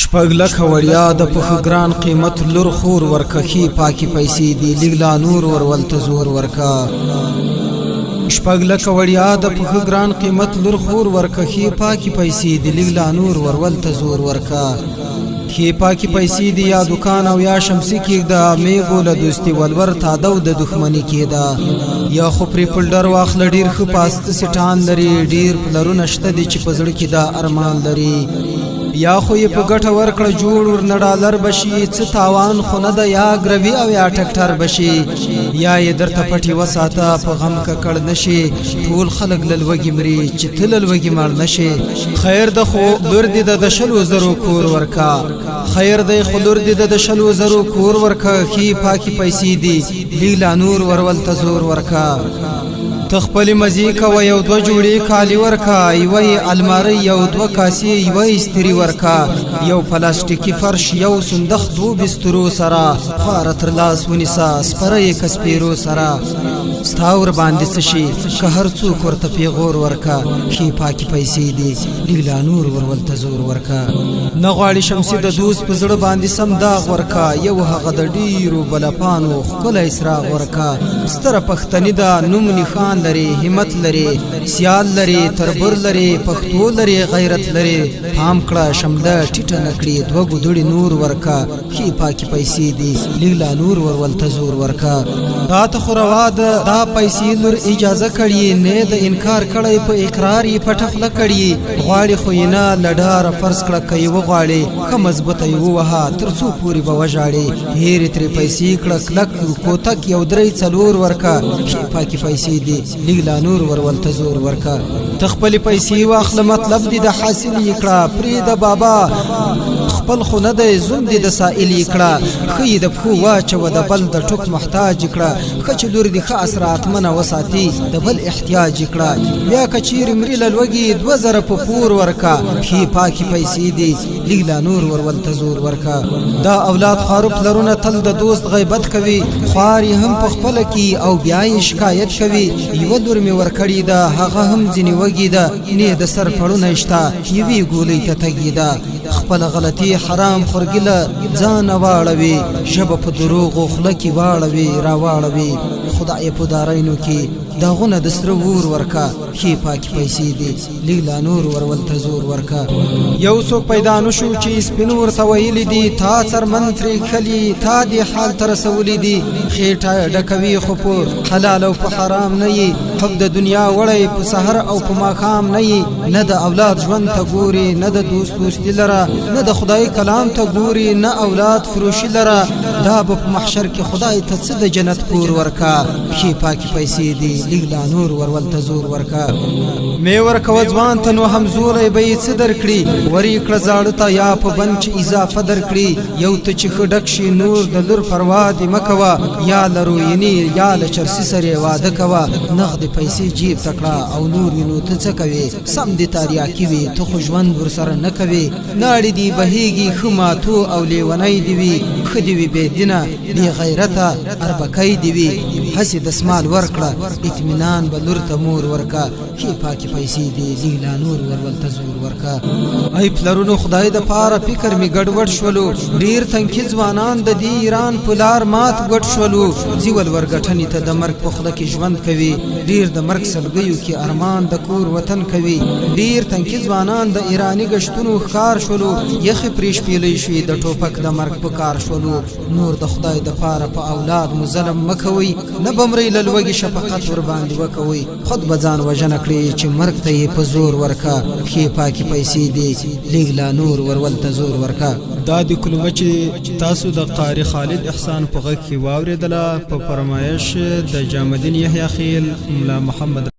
شپږ لکه وړیا د پخه ګران قیمت لور خور ورکخي پاکي پیسې دی لګلا نور ورول تزور ورکا شپږ لکه وړیا د پخه ګران قیمت لور خور ورکخي پاکي پیسې دی لګلا نور ورول تزور ورکا خي پاکي پیسې دی یا دکان او یا شمسي کېږدا میغو له دوستي ولور تا دو د دښمنی کېدا یا خو پرې پلډر واخل ډیر خو پاست سټان لري ډیر پلرونه شته دي چې پزړ کې دا ارمان لري یا خو یې په ګټه ورکړه جوړ ورنه ډالر بشي څه تاوان خو نه ده یا ګروي او یا ټکټر بشي یا یې درته پټي وساته په غم ککړ نشي ټول خلک للوږي مري چې ته للوږي مړ نشي خیر د خو لور دې د شلو زرو کور ورکا خیر دی خو لور دې د شلو زرو کور ورکا خي پاکي پیسې دي لیلا نور ورول تزور ورکا تخپل مزي کوي یو دو جوړي کالی ورکا یوې الماری یو دو کاسي یوې استری ورکا یو پلاستیکي فرش یو صندوق دو بسترو سرا خارتر لاس ونیسا سپرې کسپیرو سرا ستاور باندې سشي که هر څوک ورته پیغور ورکا خي پاکي پیسې دي لیلا نور ورول تزور ورکا نغواړي شمسي د دوست په زړه باندې سم داغ ورکا یو هغه د ډیرو بلپانو خپل اسراغ ورکا ستر پختنی دا نوم نخان لري همت لري سیال لري تربر لري پختو لري غیرت لري پام کړه شمله ټټه نکړي دوه ګډړي نور ورکا خي پاکي پیسې دي لیلا نور ورول تزور ورکا دا ته خروا دا پیسې لور اجازه کړي نه د انکار کړي په اقرار یې پټخله کړي غواړي خو نه لډار فرض کړه کوي وغواړي که مضبوطه یو وها ترڅو پوری به وژاړي هیر تر پیسې کړه کلک کوتک یو درې څلور ورکا پاکي پیسې دي لیلا نور ورول تزور ورکا تخپل پیسې واخله مطلب دي د حاصل یکړه پری د بابا خپل خو نه د زوم دي د سائل یکړه خې د خو واچو د بل د ټوک محتاج یکړه خچ لور دي خاص رات منه وساتي د بل احتیاج یکړه یا کچیر مری لوګي 2000 په پور ورکا خې پاکي پیسې دي لیلا نور ورول تزور ورکا دا اولاد خاروب لرونه تل د دوست غیبت کوي خواري هم په خپل کی او بیا شکایت کوي یو لور می ورکړی دا هغه هم ځنی وګی دا نه د سر پړونه شتا یوی ګولې ته تګی دا خپل غلطي حرام خورګله ځان واړوي شب په دروغ خلکی واړوي را واړوي خدای په دارینو کې داغونه د سر ور ورکا خي پاکي پیسې دي لیلا نور ورول تزور ورکا یو څوک پیدا نشو چې سپینور تویل دي تا سر منتري خلی تا دي حال تر سول دي خېټه ډکوي خو په حلال او په حرام نه یي حب د دنیا وړي په سحر او په ماخام نه یي نه د اولاد ژوند ته ګوري نه د دوست دوستي لره نه د خدای کلام ته ګوري نه اولاد فروشي لره دا په محشر کې خدای ته څه د جنت پور ورکا خي پاکي پیسې دي لیلا نور ورول تزور ورکا می ورکو ځوان ته نو هم زورې به څه درکړي وری کړه زاړه ته یا په بنچ اضافه درکړي یو ته چې خډک شي نور د لور پروا دي مکوا یا لروینی یا لچرسي سره واده کوا نغد پیسې جیب تکړه او نور نو ته څه کوي سم دي تاریا کوي ته خو ژوند ور سره نه کوي ناړي دی بهيږي خما تو او لیونی دی وی خدي وی بيدینه دی غیرته اربکای دی وی حسي د اسمال ورکړه اطمینان بلور ته مور ورکا خي پاکي پیسې دي لیلا نور ورول تزور ورکا ای پلرونو خدای د پاره فکر می ګډوډ شولو ډیر تنکي ځوانان د دی ایران پلار مات ګډ شولو زیول ورګټنی ته د مرګ په خله کې ژوند کوي ډیر د مرګ سلګیو کې ارمان د کور وطن کوي ډیر تنکي ځوانان د ایرانی گشتونو خار شولو یخ پریش پیلې شوی د ټوپک د مرګ په کار شولو نور د خدای د پاره په اولاد مظلم مکوي نه بمري للوګي شفقت ور باندې وکوي خود بځان وجنه کړی چې مرګ ته په زور ورکا خي پاکي پیسې دي لیلا نور ورول تزور ورکا دا د کلمه چې تاسو د قاری خالد احسان په غږ کې واوریدله په فرمایش د جامدین یحیی خیل مولا محمد